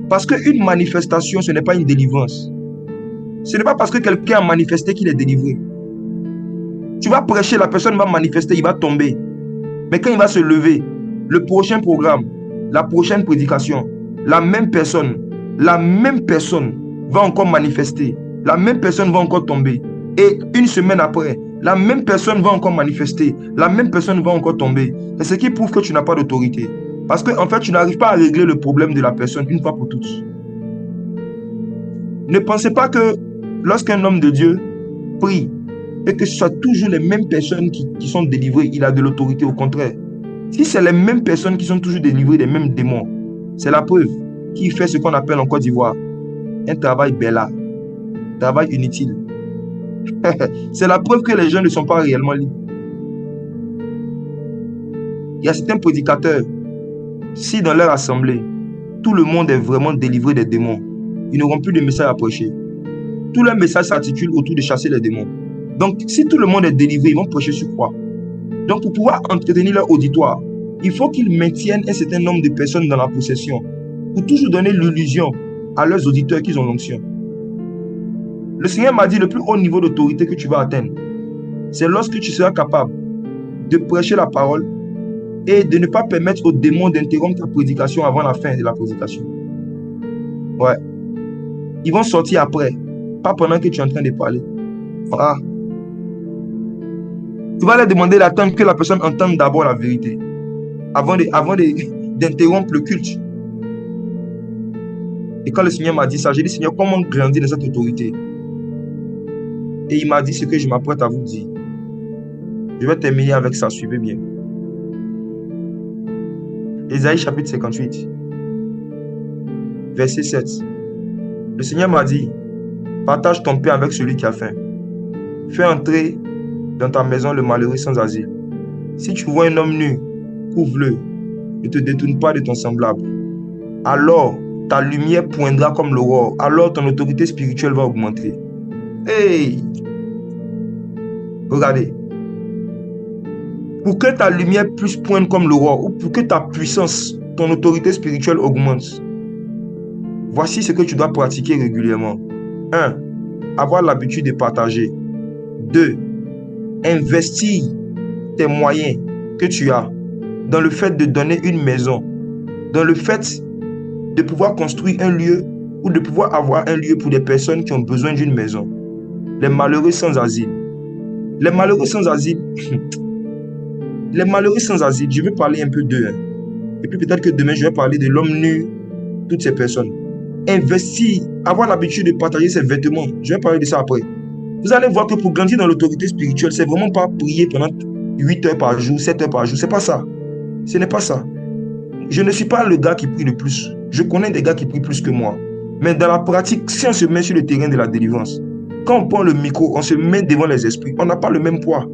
Parce qu'une manifestation, ce n'est pas une délivrance. Ce n'est pas parce que quelqu'un a manifesté qu'il est délivré. Tu vas prêcher, la personne va manifester, il va tomber. Mais quand il va se lever, le prochain programme, la prochaine prédication, la même personne va encore manifester. La même personne va encore tomber. Et une semaine après, la même personne va encore manifester. La même personne va encore tomber. C'est ce qui prouve que tu n'as pas d'autorité. Parce qu'en fait, tu n'arrives pas à régler le problème de la personne une fois pour toutes. Ne pensez pas que lorsqu'un homme de Dieu prie et que ce soit toujours les mêmes personnes qui sont délivrées, il a de l'autorité. Au contraire. Si c'est les mêmes personnes qui sont toujours délivrées des mêmes démons, c'est la preuve qu'il fait ce qu'on appelle en Côte d'Ivoire un travail bêla, travail inutile. C'est la preuve que les gens ne sont pas réellement libres. Il y a certains prédicateurs, si dans leur assemblée, tout le monde est vraiment délivré des démons, ils n'auront plus de message à prêcher. Tout leur message s'articule autour de chasser les démons. Donc, si tout le monde est délivré, ils vont prêcher sur quoi? Donc, pour pouvoir entretenir leur auditoire, il faut qu'ils maintiennent un certain nombre de personnes dans la possession pour toujours donner l'illusion à leurs auditeurs qu'ils ont l'onction. Le Seigneur m'a dit, le plus haut niveau d'autorité que tu vas atteindre, c'est lorsque tu seras capable de prêcher la parole et de ne pas permettre aux démons d'interrompre ta prédication avant la fin de la prédication. Ouais. Ils vont sortir après. pas pendant que tu es en train de parler. Ah. Tu vas leur demander d'attendre que la personne entende d'abord la vérité avant d'interrompre le culte. Et quand le Seigneur m'a dit ça, j'ai dit, Seigneur, comment grandir dans cette autorité? Et il m'a dit ce que je m'apprête à vous dire. Je vais terminer avec ça, suivez bien. Ésaïe chapitre 58, verset 7. Le Seigneur m'a dit, partage ton pain avec celui qui a faim. Fais entrer dans ta maison le malheureux sans asile. Si tu vois un homme nu, couvre-le. Ne te détourne pas de ton semblable. Alors, ta lumière poindra comme l'aurore. Alors, ton autorité spirituelle va augmenter. Hey! Regardez. Pour que ta lumière puisse poindre comme l'aurore, ou pour que ta puissance, ton autorité spirituelle augmente, voici ce que tu dois pratiquer régulièrement. 1. Avoir l'habitude de partager. 2. Investir tes moyens que tu as dans le fait de donner une maison, dans le fait de pouvoir construire un lieu ou de pouvoir avoir un lieu pour des personnes qui ont besoin d'une maison. Les malheureux sans asile. Les malheureux sans asile, les malheureux sans asile, je vais parler un peu d'eux. Et puis peut-être que demain, je vais parler de l'homme nu, toutes ces personnes. Investir, avoir l'habitude de partager ses vêtements. Je vais parler de ça après. Vous allez voir que pour grandir dans l'autorité spirituelle, c'est vraiment pas prier pendant 8 heures par jour, 7 heures par jour. C'est pas ça. Ce n'est pas ça. Je ne suis pas le gars qui prie le plus. Je connais des gars qui prient plus que moi. Mais dans la pratique, si on se met sur le terrain de la délivrance, quand on prend le micro, on se met devant les esprits, on n'a pas le même poids.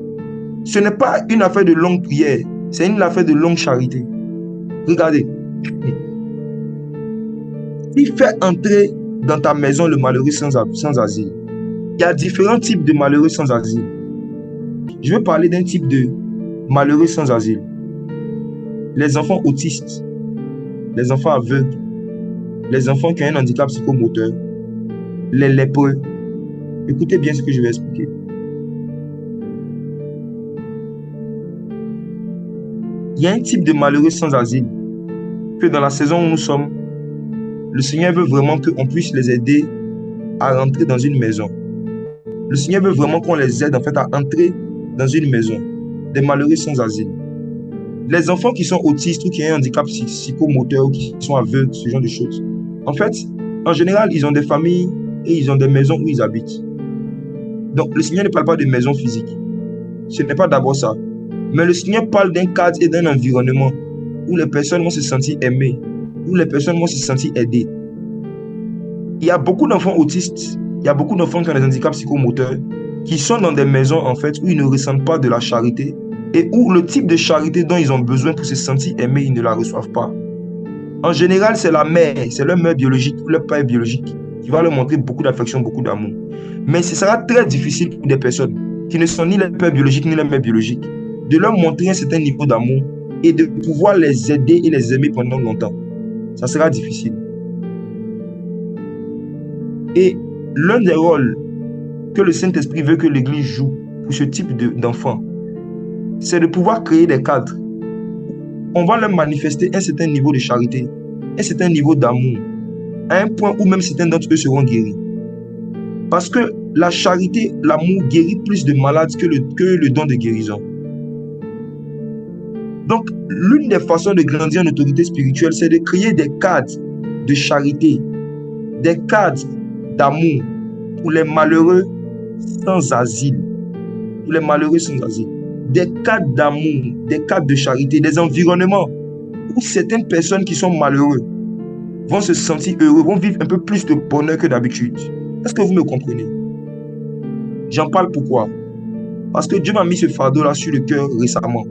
Ce n'est pas une affaire de longue prière, c'est une affaire de longue charité. Regardez. Il fait entrer dans ta maison le malheureux sans asile. Il y a différents types de malheureux sans asile. Je vais parler d'un type de malheureux sans asile. Les enfants autistes, les enfants aveugles, les enfants qui ont un handicap psychomoteur, les lépreux. Écoutez bien ce que je vais expliquer. Il y a un type de malheureux sans asile que dans la saison où nous sommes, le Seigneur veut vraiment qu'on puisse les aider à rentrer dans une maison. Le Seigneur veut vraiment qu'on les aide en fait à entrer dans une maison. Des malheureux sans asile. Les enfants qui sont autistes ou qui ont un handicap psychomoteur ou qui sont aveugles, ce genre de choses. En fait, en général, ils ont des familles et ils ont des maisons où ils habitent. Donc, le Seigneur ne parle pas de maison physique. Ce n'est pas d'abord ça. Mais le Seigneur parle d'un cadre et d'un environnement où les personnes vont se sentir aimées, où les personnes vont se sentir aidées. Il y a beaucoup d'enfants autistes, il y a beaucoup d'enfants qui ont des handicaps psychomoteurs, qui sont dans des maisons en fait où ils ne ressentent pas de la charité et où le type de charité dont ils ont besoin pour se sentir aimés, ils ne la reçoivent pas. En général, c'est la mère, c'est leur mère biologique ou leur père biologique qui va leur montrer beaucoup d'affection, beaucoup d'amour. Mais ce sera très difficile pour des personnes qui ne sont ni leur père biologique ni leur mère biologique de leur montrer un certain niveau d'amour et de pouvoir les aider et les aimer pendant longtemps. Ça sera difficile. Et l'un des rôles que le Saint-Esprit veut que l'Église joue pour ce type d'enfants, c'est de pouvoir créer des cadres. On va leur manifester un certain niveau de charité, un certain niveau d'amour, à un point où même certains d'entre eux seront guéris. Parce que la charité, l'amour guérit plus de malades que le don de guérison. Donc, l'une des façons de grandir en autorité spirituelle, c'est de créer des cadres de charité, des cadres d'amour pour les malheureux sans asile. Pour les malheureux sans asile. Des cadres d'amour, des cadres de charité, des environnements où certaines personnes qui sont malheureuses vont se sentir heureux, vont vivre un peu plus de bonheur que d'habitude. Est-ce que vous me comprenez? J'en parle pourquoi? Parce que Dieu m'a mis ce fardeau-là sur le cœur récemment.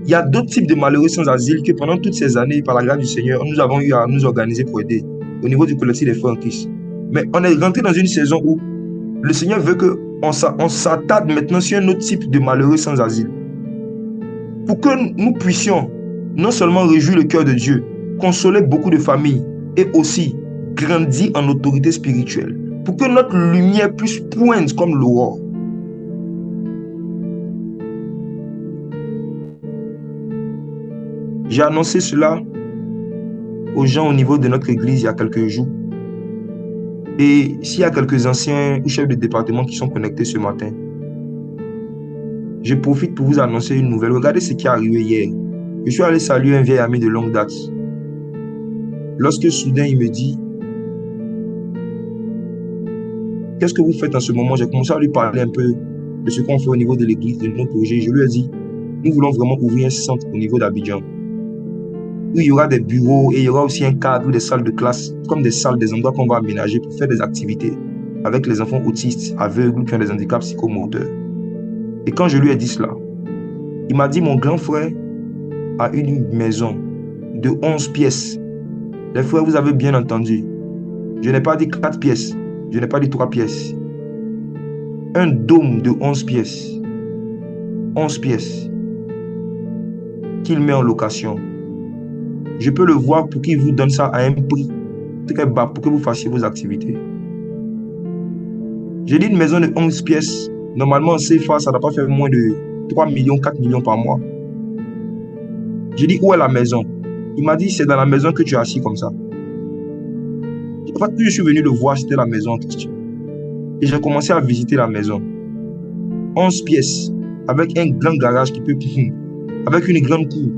Il y a d'autres types de malheureux sans asile que pendant toutes ces années, par la grâce du Seigneur, nous avons eu à nous organiser pour aider au niveau du collectif des frères en Christ. Mais on est rentré dans une saison où le Seigneur veut qu'on s'attarde maintenant sur un autre type de malheureux sans asile. Pour que nous puissions non seulement réjouir le cœur de Dieu, consoler beaucoup de familles et aussi grandir en autorité spirituelle. Pour que notre lumière puisse poindre comme l'aurore. J'ai annoncé cela aux gens au niveau de notre église il y a quelques jours. Et s'il y a quelques anciens ou chefs de département qui sont connectés ce matin, je profite pour vous annoncer une nouvelle. Regardez ce qui est arrivé hier. Je suis allé saluer un vieil ami de longue date. Lorsque soudain il me dit, qu'est-ce que vous faites en ce moment? J'ai commencé à lui parler un peu de ce qu'on fait au niveau de l'église, de nos projets. Je lui ai dit, nous voulons vraiment ouvrir un centre au niveau d'Abidjan, où il y aura des bureaux et il y aura aussi un cadre, des salles de classe, comme des salles, des endroits qu'on va aménager pour faire des activités avec les enfants autistes, aveugles, qui ont des handicaps psychomoteurs. Et quand je lui ai dit cela, il m'a dit, mon grand frère a une maison de 11 pièces. Les frères, vous avez bien entendu. Je n'ai pas dit 4 pièces. Je n'ai pas dit 3 pièces. Un dôme de 11 pièces. 11 pièces. Qu'il met en location. Je peux le voir pour qu'il vous donne ça à un prix très bas pour que vous fassiez vos activités. J'ai dit une maison de 11 pièces. Normalement, en CFA, ça ne doit pas faire moins de 3 millions, 4 millions par mois. J'ai dit, où est la maison? Il m'a dit, c'est dans la maison que tu es assis comme ça. En fait, je suis venu le voir, c'était la maison en question. Et j'ai commencé à visiter la maison. 11 pièces, avec un grand garage qui peut... avec une grande cour.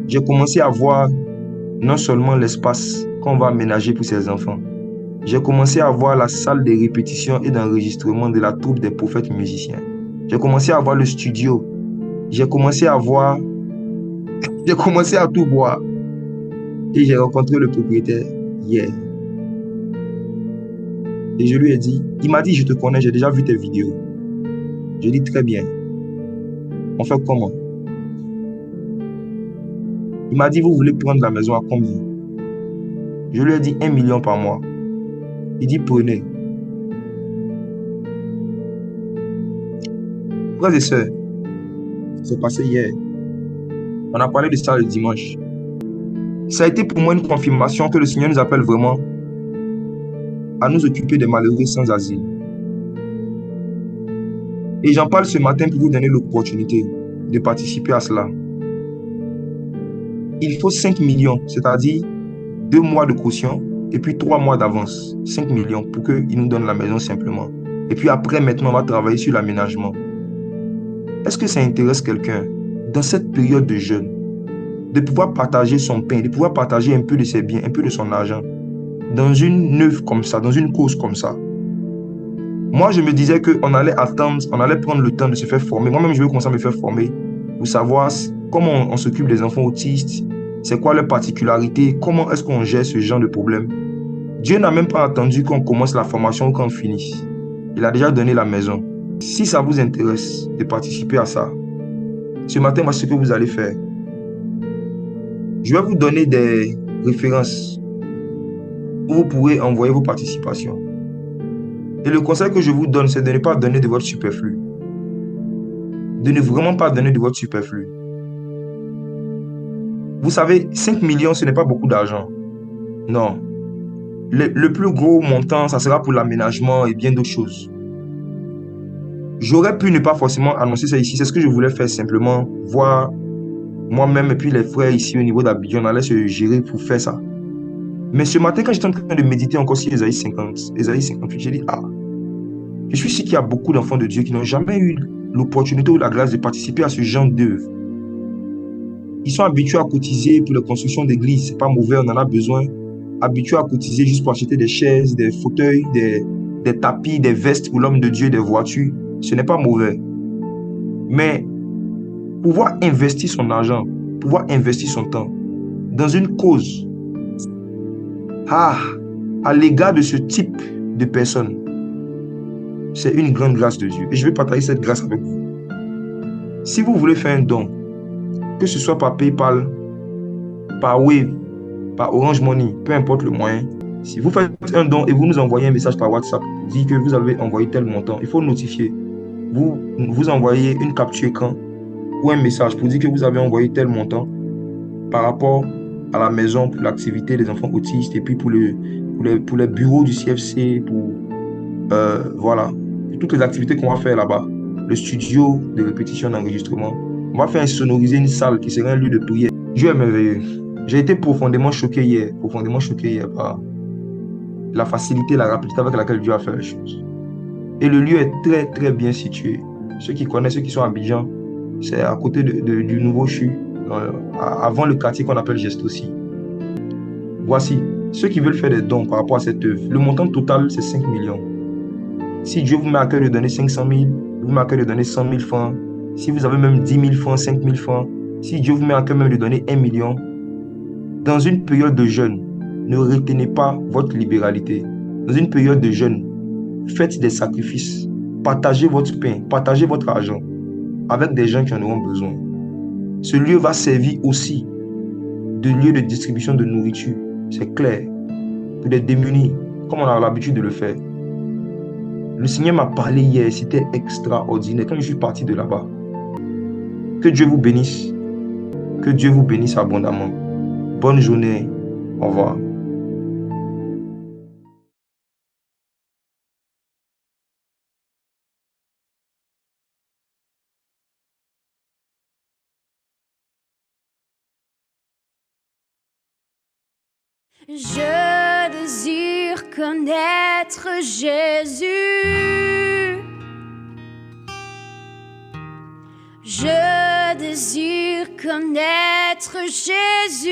J'ai commencé à voir non seulement l'espace qu'on va aménager pour ces enfants. J'ai commencé à voir la salle de répétition et d'enregistrement de la troupe des prophètes musiciens. J'ai commencé à voir le studio. J'ai commencé à voir... J'ai commencé à tout voir. Et j'ai rencontré le propriétaire hier. Et je lui ai dit, il m'a dit, je te connais, j'ai déjà vu tes vidéos. Je dis, très bien. On fait comment? Il m'a dit, vous voulez prendre la maison à combien? Je lui ai dit 1 million par mois. Il dit, prenez. Frères et sœurs, c'est passé hier. On a parlé de ça le dimanche. Ça a été pour moi une confirmation que le Seigneur nous appelle vraiment à nous occuper des malheureux sans asile. Et j'en parle ce matin pour vous donner l'opportunité de participer à cela. Il faut 5 millions, c'est-à-dire 2 mois de caution et puis 3 mois d'avance. 5 millions pour qu'il nous donne la maison simplement. Et puis après, maintenant, on va travailler sur l'aménagement. Est-ce que ça intéresse quelqu'un, dans cette période de jeûne, de pouvoir partager son pain, de pouvoir partager un peu de ses biens, un peu de son argent, dans une œuvre comme ça, dans une cause comme ça? Moi, je me disais qu'on allait attendre, on allait prendre le temps de se faire former. Moi-même, je vais commencer à me faire former pour savoir comment on s'occupe des enfants autistes, c'est quoi leur particularité, comment est-ce qu'on gère ce genre de problème. Dieu n'a même pas attendu qu'on commence la formation ou qu'on finisse. Il a déjà donné la maison. Si ça vous intéresse de participer à ça, ce matin, voici ce que vous allez faire. Je vais vous donner des références où vous pourrez envoyer vos participations. Et le conseil que je vous donne, c'est de ne pas donner de votre superflu. De ne vraiment pas donner de votre superflu. Vous savez, 5 millions, ce n'est pas beaucoup d'argent. Non. Le plus gros montant, ça sera pour l'aménagement et bien d'autres choses. J'aurais pu ne pas forcément annoncer ça ici. C'est ce que je voulais faire simplement. Voir moi-même et puis les frères ici au niveau d'Abidjan, on allait se gérer pour faire ça. Mais ce matin, quand j'étais en train de méditer encore sur Ésaïe 50, Ésaïe 58, j'ai dit, je suis sûr qu'il y a beaucoup d'enfants de Dieu qui n'ont jamais eu l'opportunité ou la grâce de participer à ce genre d'œuvre. Ils sont habitués à cotiser pour la construction d'églises. C'est pas mauvais, on en a besoin. Habitués à cotiser juste pour acheter des chaises, des fauteuils, des tapis, des vestes pour l'homme de Dieu, des voitures. Ce n'est pas mauvais. Mais pouvoir investir son argent, pouvoir investir son temps dans une cause à l'égard de ce type de personnes, c'est une grande grâce de Dieu. Et je vais partager cette grâce avec vous. Si vous voulez faire un don, que ce soit par PayPal, par Wave, par Orange Money, peu importe le moyen, si vous faites un don et vous nous envoyez un message par WhatsApp pour dire que vous avez envoyé tel montant, il faut notifier. Vous envoyez une capture écran ou un message pour dire que vous avez envoyé tel montant par rapport à la maison pour l'activité des enfants autistes et puis pour les bureaux du CFC, pour voilà, toutes les activités qu'on va faire là-bas, le studio de répétition d'enregistrement. On va faire sonoriser une salle qui sera un lieu de prière. Dieu est merveilleux. J'ai été profondément choqué hier par la facilité, la rapidité avec laquelle Dieu a fait les choses. Et le lieu est très, très bien situé. Ceux qui connaissent, ceux qui sont à Abidjan, c'est à côté du Nouveau CHU, avant le quartier qu'on appelle Gestosi. Voici, ceux qui veulent faire des dons par rapport à cette œuvre, le montant total, c'est 5 millions. Si Dieu vous met à cœur de donner 500 000, vous met à cœur de donner 100 000 francs, si vous avez même 10 000 francs, 5 000 francs, si Dieu vous met à cœur même de donner 1 million, dans une période de jeûne, ne retenez pas votre libéralité. Dans une période de jeûne, faites des sacrifices. Partagez votre pain, partagez votre argent avec des gens qui en auront besoin. Ce lieu va servir aussi de lieu de distribution de nourriture. C'est clair. Pour les démunis, comme on a l'habitude de le faire. Le Seigneur m'a parlé hier, c'était extraordinaire quand je suis parti de là-bas. Que Dieu vous bénisse. Que Dieu vous bénisse abondamment. Bonne journée. Au revoir. Je désire connaître Jésus. Je désire connaître Jésus.